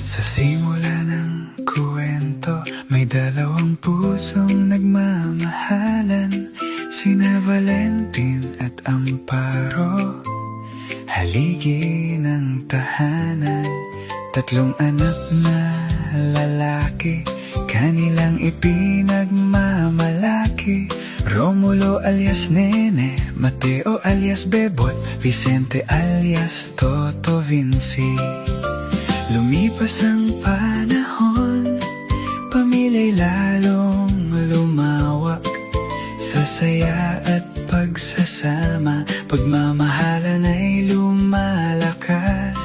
Sa simula ng kwento, may dalawang pusong nagmamahalan, sina Valentin at Amparo. Haligi ng tahanan, tatlong anak na lalaki, kanilang ipinagmamalaki. Romulo alias Nene, Mateo alias Bebot, Vicente alias Toto Vinci. Lumipas ang panahon, pamilya'y lalong lumawak. Sa saya at pagsasama, pagmamahalan ay lumalakas.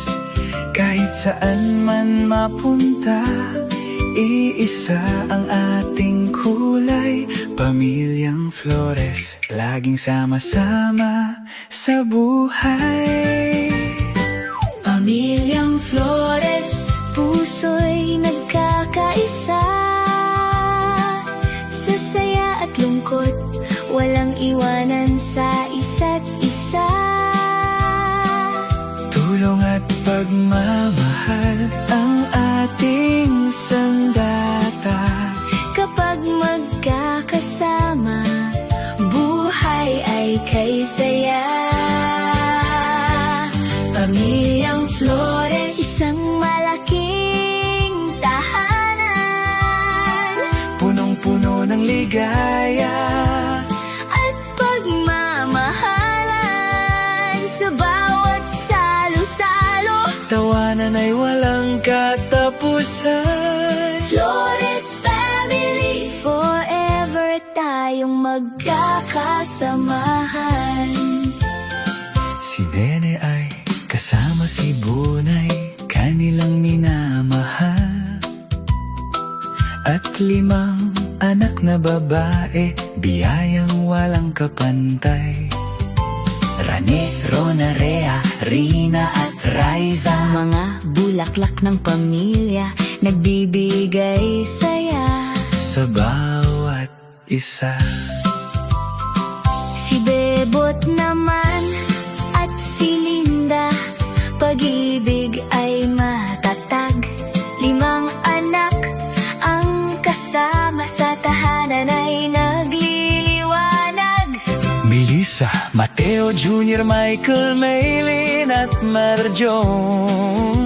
Kahit saan man mapunta, iisa ang ating kulay. Pamilyang Flores, laging sama-sama sa buhay. Pamilyang Flores, puso'y nagkakaisa. Sa saya at lungkot, walang iwanan sa isa't isa. Tulong at pagmamahal ang ating sandata. Kapag magkakasama, buhay ay kay saya. Pamilyang Flores, isang malaking tahanan, Punong-puno ng ligaya at pagmamahalan. Sa bawat salo-salo, tawanan ay walang katapusan. Flores Family, forever tayong magkakasamahan. Si Nene ay kasama si Bunay, kanilang minamahal. At 5 anak na babae, biyayang walang kapantay. Rane, Rona, Rhea, Rina at Raiza, Mga bulaklak ng pamilya, nagbibigay saya. sa bawat isa. Si Bebot naman at si Linda, pag-ibig ay matatag. 5 anak ang kasama, sa tahanan ay nagliliwanag. Melissa, Mateo Jr., Michael, Maylin at Marjong.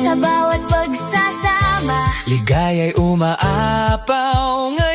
Sa bawat pagsasama, Ligaya'y umaapaw nga